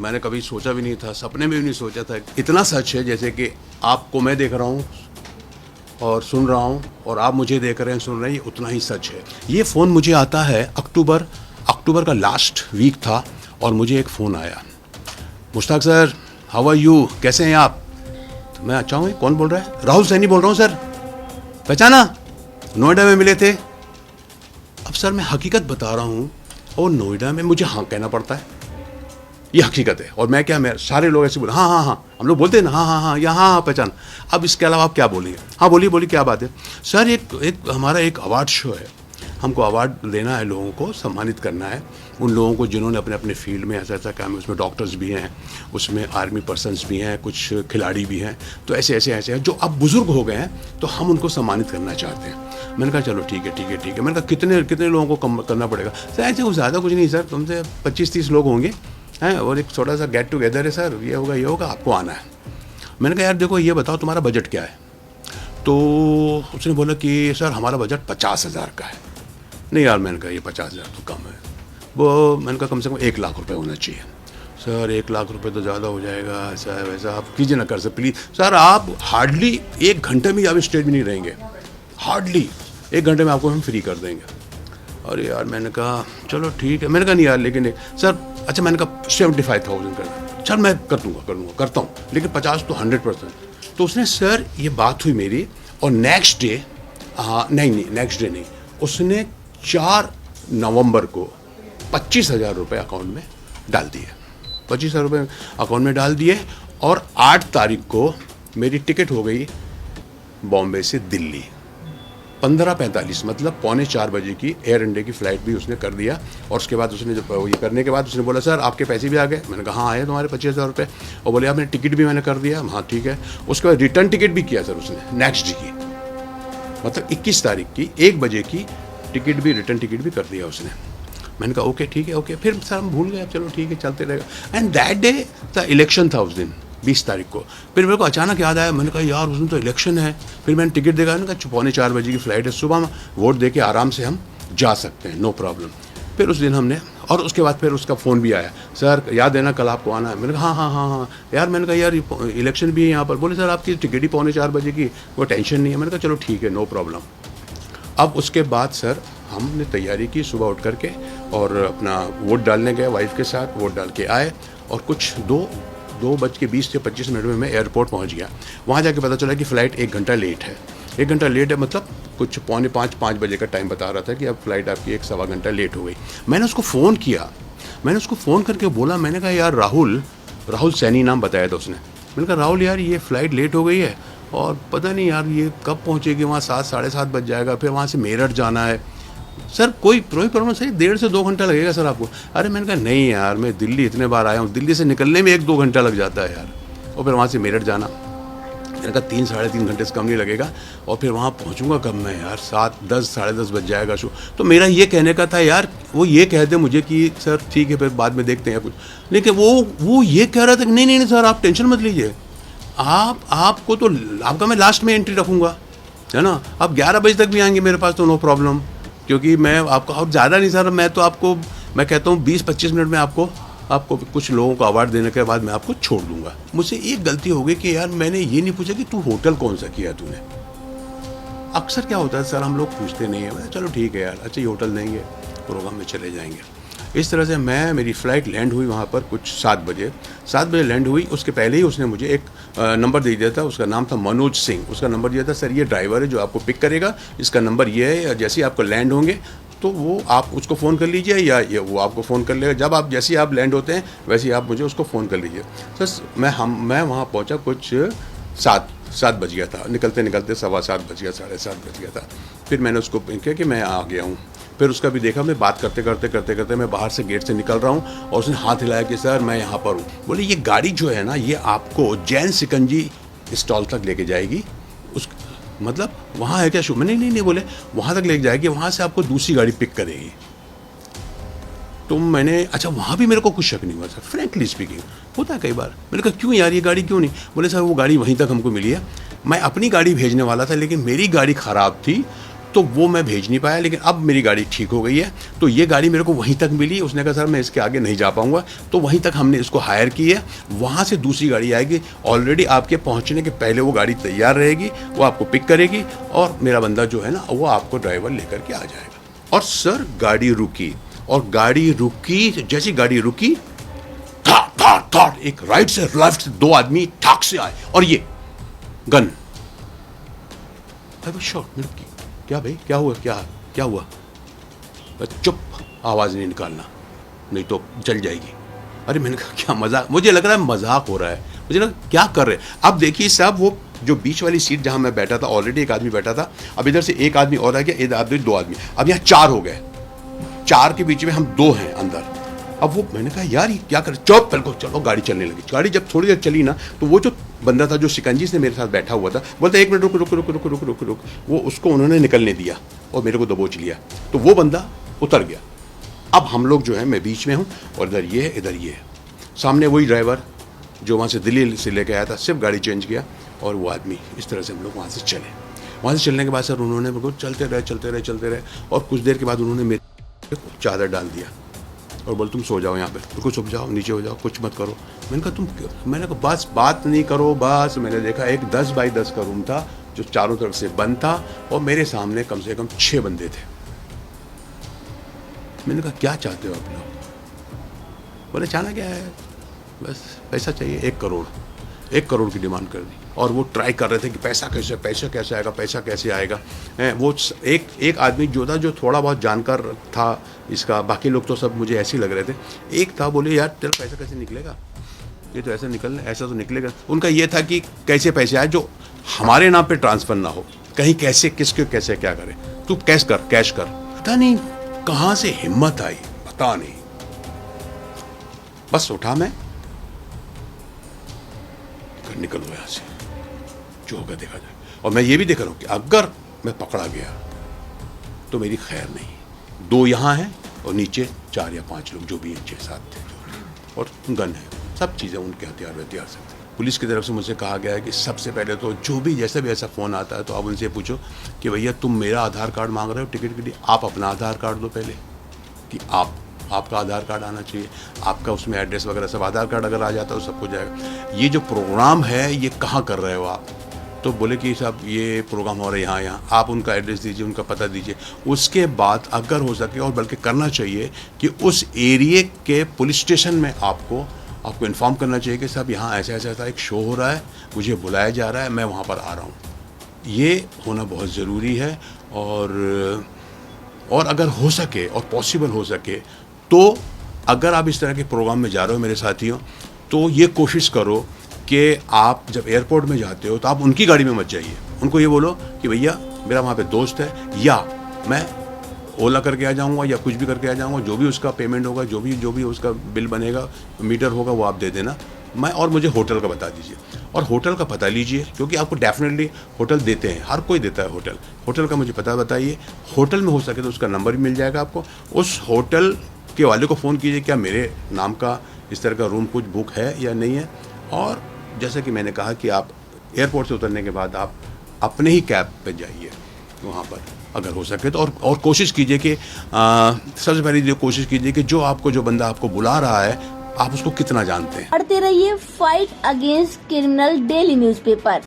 मैंने कभी सोचा भी नहीं था, सपने में भी नहीं सोचा था। इतना सच है जैसे कि आपको मैं देख रहा हूँ और सुन रहा हूँ और आप मुझे देख रहे हैं, सुन रहे हैं, ये उतना ही सच है। ये फ़ोन मुझे आता है अक्टूबर का लास्ट वीक था और मुझे एक फ़ोन आया, Mushtaq sir how are you, कैसे हैं आप? तो मैं अच्छा हूँ। कौन बोल रहा है? राहुल सैनी बोल रहा हूँ सर, पहचाना? नोएडा में मिले थे। अब सर मैं हकीकत बता रहा हूँ और नोएडा में मुझे हाँ कहना पड़ता है, ये हकीकत है। और मैं क्या, मैं सारे लोग ऐसे बोले हाँ हाँ हाँ, हम लोग बोलते हैं ना हाँ हाँ हाँ, या हाँ हाँ पहचान। अब इसके अलावा आप क्या बोलेंगे? हाँ बोलिए बोलिए, क्या बात है? सर एक हमारा एक अवार्ड शो है, हमको अवार्ड देना है, लोगों को सम्मानित करना है, उन लोगों को जिन्होंने अपने अपने फील्ड में ऐसा ऐसा काम है। उसमें डॉक्टर्स भी हैं, उसमें आर्मी पर्सनस भी हैं, कुछ खिलाड़ी भी हैं, तो ऐसे ऐसे ऐसे हैं जो अब बुज़ुर्ग हो गए हैं, तो हम उनको सम्मानित करना चाहते हैं। मैंने कहा चलो ठीक है ठीक है ठीक है। मैंने कहा कितने लोगों को करना पड़ेगा? सर ऐसे ज़्यादा कुछ नहीं सर, तुमसे 25-30 लोग होंगे हैं और एक छोटा सा गेट टुगेदर है सर, ये होगा, आपको आना है। मैंने कहा यार देखो ये बताओ तुम्हारा बजट क्या है? तो उसने बोला कि सर हमारा बजट 50,000 का है। नहीं यार, मैंने कहा ये 50,000 तो कम है। वो मैंने कहा कम से कम 1 लाख रुपए होना चाहिए। सर 1 लाख रुपए तो ज़्यादा हो जाएगा, ऐसा है वैसा, आप कीजिए ना कर सर प्लीज़। सर आप हार्डली 1 घंटे में आप स्टेज में नहीं रहेंगे, हार्डली 1 घंटे में आपको हम फ्री कर देंगे। अरे यार मैंने कहा चलो ठीक है। मैंने कहा नहीं यार लेकिन सर, अच्छा मैंने कहा 75,000 करना। सर मैं करता हूँ लेकिन 50 तो 100%। तो उसने सर ये बात हुई मेरी और नेक्स्ट डे नहीं, उसने 4 नवंबर को 25,000 रुपये अकाउंट में डाल दिए। 25,000 रुपये अकाउंट में डाल दिए और 8 तारीख को मेरी टिकट हो गई बॉम्बे से दिल्ली 15:45, मतलब 3:45 बजे की एयर इंडिया की फ़्लाइट भी उसने कर दिया। और उसके बाद उसने जब ये करने के बाद उसने बोला सर आपके पैसे भी आ गए। मैंने कहा हाँ आए तुम्हारे 25,000 रुपये। और बोले आपने टिकट भी मैंने कर दिया। हाँ ठीक है। उसके बाद रिटर्न टिकट भी किया सर उसने नेक्स्ट डे की, मतलब 21 तारीख की 1 बजे की टिकट भी, रिटर्न टिकट भी कर दिया उसने। मैंने कहा ओके ठीक है ओके। फिर सर हम भूल गए, चलो ठीक है चलते रहेगा। And that day the election था उस दिन 20 तारीख को। फिर मेरे को अचानक याद आया, मैंने कहा यार उस दिन तो इलेक्शन है। फिर मैंने टिकट देखा, मैंने कहा 3:45 बजे की फ़्लाइट है, सुबह में वोट दे के आराम से हम जा सकते हैं, नो प्रॉब्लम। फिर उस दिन हमने, और उसके बाद फिर उसका फ़ोन भी आया, सर याद है ना कल आपको आना है? मैंने कहा हाँ यार। मैंने कहा यार इलेक्शन भी है यहाँ पर। बोले सर आपकी टिकट ही 3:45 बजे की, वो टेंशन नहीं है। मैंने कहा चलो ठीक है नो प्रॉब्लम। अब उसके बाद सर हमने तैयारी की सुबह उठ करके और अपना वोट डालने गए वाइफ के साथ, वोट डाल के आए और कुछ 2:20 से 25 मिनट में मैं एयरपोर्ट पहुंच गया। वहां जाके पता चला कि फ़्लाइट 1 घंटा लेट है। 1 घंटा लेट है मतलब कुछ 4:45-5 बजे का टाइम बता रहा था कि अब फ़्लाइट आपकी 1-1.25 घंटा लेट हो गई। मैंने उसको फ़ोन किया, मैंने उसको फ़ोन करके बोला, मैंने कहा यार राहुल सैनी नाम बताया था उसने। मैंने कहा राहुल यार ये फ़्लाइट लेट हो गई है और पता नहीं यार ये कब पहुँचेगी, वहाँ 7-7:30 बज जाएगा, फिर वहाँ से मेरठ जाना है। सर कोई प्रॉब्लम सही 1.5 से 2 घंटा लगेगा सर आपको। अरे मैंने कहा नहीं यार मैं दिल्ली इतने बार आया हूँ, दिल्ली से निकलने में 1-2 घंटा लग जाता है यार, और फिर वहाँ से मेरठ जाना। मैंने कहा 3-3.5 घंटे से कम नहीं लगेगा। और फिर वहाँ पहुँचूंगा कब मैं यार, 7-10 साढ़े 10 बज जाएगा शो। तो मेरा ये कहने का था यार, वो ये कह दे मुझे कि सर ठीक है फिर बाद में देखते हैं कुछ, लेकिन वो ये कह रहा था कि नहीं सर आप टेंशन मत लीजिए, आपको तो आपका मैं लास्ट में एंट्री रखूँगा, है ना, आप 11 बजे तक भी आएंगे मेरे पास तो नो प्रॉब्लम, क्योंकि मैं आपको, और ज़्यादा नहीं सर, मैं तो आपको मैं कहता हूँ 20-25 मिनट में आपको कुछ लोगों को अवार्ड देने के बाद मैं आपको छोड़ दूंगा। मुझसे एक गलती हो गई कि यार मैंने ये नहीं पूछा कि तू होटल कौन सा किया तूने। अक्सर क्या होता है सर, हम लोग पूछते नहीं है, चलो ठीक है यार, अच्छा ये होटल देंगे, प्रोग्राम में चले जाएंगे। इस तरह से मेरी फ़्लाइट लैंड हुई वहाँ पर कुछ 7 बजे लैंड हुई। उसके पहले ही उसने मुझे एक नंबर दे दिया था, उसका नाम था मनोज सिंह। उसका नंबर दिया था, सर ये ड्राइवर है जो आपको पिक करेगा, इसका नंबर ये है, जैसे ही आपको लैंड होंगे तो वो आप उसको फ़ोन कर लीजिए या वो आपको फ़ोन कर लेगा। जब आप जैसे ही आप लैंड होते हैं वैसे ही आप मुझे उसको फ़ोन कर लीजिए। सर मैं वहाँ पहुँचा कुछ 7 बज गया था, निकलते 7:15 बज गया, 7:30 बज गया था। फिर मैंने उसको कहा कि मैं आ गया हूँ। फिर उसका भी देखा, मैं बात करते मैं बाहर से गेट से निकल रहा हूँ और उसने हाथ हिलाया कि सर मैं यहाँ पर हूँ। बोले ये गाड़ी जो है ना, ये आपको जैन सिकंजी स्टॉल तक लेके जाएगी। उस मतलब वहाँ है क्या शो? मैं नहीं बोले वहाँ तक लेके जाएगी, वहाँ से आपको दूसरी गाड़ी पिक करेगी। तो मैंने, अच्छा वहाँ भी मेरे को कुछ शक नहीं हुआ सर, फ्रैंकली स्पीकिंग होता है कई बार। मैंने कहा क्यों यार ये गाड़ी क्यों नहीं? बोले सर वो गाड़ी वहीं तक हमको मिली है, मैं अपनी गाड़ी भेजने वाला था लेकिन मेरी गाड़ी ख़राब थी, तो वो मैं भेज नहीं पाया, लेकिन अब मेरी गाड़ी ठीक हो गई है, तो ये गाड़ी मेरे को वहीं तक मिली। उसने कहा सर मैं इसके आगे नहीं जा पाऊंगा, तो वहीं तक हमने इसको हायर की है। वहाँ से दूसरी गाड़ी आएगी, ऑलरेडी आपके पहुँचने के पहले वो गाड़ी तैयार रहेगी, वो आपको पिक करेगी और मेरा बंदा जो है ना वो आपको ड्राइवर लेकर के आ जाएगा। और सर गाड़ी रुकी, और गाड़ी रुकी, जैसी गाड़ी रुकी ठाट एक राइट से लेफ्ट से दो आदमी ठाक से आए और ये गन। शॉट मिल की, क्या भाई क्या हुआ, क्या हुआ? चुप, आवाज नहीं निकालना नहीं तो जल जाएगी। अरे मैंने कहा क्या मजाक, मुझे लग रहा है मजाक हो रहा है, मुझे लगा क्या कर रहे हैं। अब देखिए साहब, वो जो बीच वाली सीट जहां मैं बैठा था, ऑलरेडी एक आदमी बैठा था, अब इधर से एक आदमी और आ गया, इधर आदमी दो आदमी, अब यहाँ चार हो गए, चार के बीच में हम दो हैं अंदर। अब वो मैंने कहा यार ये क्या कर, चुप बिल्कुल, चलो गाड़ी चलने लगी। गाड़ी जब थोड़ी देर चली ना, तो वो जो बंदा था जो शिकंजी से मेरे साथ बैठा हुआ था, बोलता 1 मिनट रुक रुक रुक रुक रुक रुक रुक, वो उसको उन्होंने निकलने दिया और मेरे को दबोच लिया, तो वो बंदा उतर गया। अब हम लोग जो है, मैं बीच में हूँ और इधर ये है, इधर ये है, सामने वही ड्राइवर जो वहाँ से दिल्ली से लेके आया था, सिर्फ गाड़ी चेंज किया, और वो आदमी। इस तरह से हम लोग वहाँ से चले। वहाँ से चलने के बाद सर उन्होंने बिल्कुल चलते रहे, और कुछ देर के बाद उन्होंने मेरे को चादर डाल दिया और बोल तुम सो जाओ यहाँ पे, बिल्कुल सो जाओ, नीचे हो जाओ, कुछ मत करो। मैंने कहा तुम क्यों? मैंने कहा बस बात नहीं करो बस। मैंने देखा एक 10 बाई 10 का रूम था जो चारों तरफ से बंद था, और मेरे सामने कम से कम 6 बंदे थे। मैंने कहा क्या चाहते हो आप लोग? बोले चाहना क्या है, बस पैसा चाहिए, 1 करोड़ की डिमांड कर दी। और वो ट्राई कर रहे थे कि पैसा कैसे आएगा। वो एक आदमी जो था, जो थोड़ा बहुत जानकार था इसका, बाकी लोग तो सब मुझे ऐसे ही लग रहे थे। एक था, बोले यार तेरा पैसा कैसे निकलेगा, ये तो ऐसा तो निकलेगा। उनका ये था कि कैसे पैसे आए जो हमारे नाम पे ट्रांसफर ना हो, कहीं कैसे किसके कैसे क्या करे, तू कैश कर। पता नहीं कहाँ से हिम्मत आई, पता नहीं, बस उठा मैं, निकलो यहाँ से, जो होगा देखा जाए। और मैं ये भी देख रहा हूँ कि अगर मैं पकड़ा गया तो मेरी खैर नहीं। 2 यहाँ हैं और नीचे 4 या 5 लोग जो भी हैं, 6-7 थे जो, और गन है, सब चीज़ें उनके हथियार से। पुलिस की तरफ से मुझसे कहा गया है कि सबसे पहले तो जो भी जैसा भी ऐसा फ़ोन आता है तो आप उनसे पूछो कि भैया तुम मेरा आधार कार्ड मांग रहे हो टिकट के लिए, आप अपना आधार कार्ड दो पहले, कि आपका आधार कार्ड आना चाहिए, आपका उसमें एड्रेस वगैरह सब, आधार कार्ड अगर आ जाता है तो सब कुछ जाएगा। ये जो प्रोग्राम है ये कहाँ कर रहे हो आप? तो बोले कि साहब ये प्रोग्राम हो रहा है यहाँ, आप उनका एड्रेस दीजिए, उनका पता दीजिए। उसके बाद अगर हो सके, और बल्कि करना चाहिए कि उस एरिए के पुलिस स्टेशन में आपको इन्फॉर्म करना चाहिए कि साहब यहाँ ऐसा एक शो हो रहा है, मुझे बुलाया जा रहा है, मैं वहाँ पर आ रहा हूँ। ये होना बहुत ज़रूरी है। और अगर हो सके और पॉसिबल हो सके तो अगर आप इस तरह के प्रोग्राम में जा रहे हो मेरे साथियों, तो ये कोशिश करो कि आप जब एयरपोर्ट में जाते हो तो आप उनकी गाड़ी में मत जाइए। उनको ये बोलो कि भैया मेरा वहाँ पे दोस्त है, या मैं ओला करके आ जाऊँगा या कुछ भी करके आ जाऊँगा, जो भी उसका पेमेंट होगा, जो भी उसका बिल बनेगा, मीटर होगा, वो आप दे देना, और मुझे होटल का बता दीजिए। और होटल का पता लीजिए, क्योंकि आपको डेफिनेटली होटल देते हैं, हर कोई देता है होटल का मुझे पता बताइए। होटल में हो सके तो उसका नंबर भी मिल जाएगा आपको। उस होटल के वाले को फ़ोन कीजिए, क्या मेरे नाम का इस तरह का रूम कुछ बुक है या नहीं है। और जैसे कि मैंने कहा कि आप एयरपोर्ट से उतरने के बाद आप अपने ही कैब पे जाइए वहाँ पर, अगर हो सके तो। और कोशिश कीजिए कि सबसे पहले कोशिश कीजिए कि जो बंदा आपको बुला रहा है, आप उसको कितना जानते हैं। पढ़ते रहिए fight against criminal daily newspaper.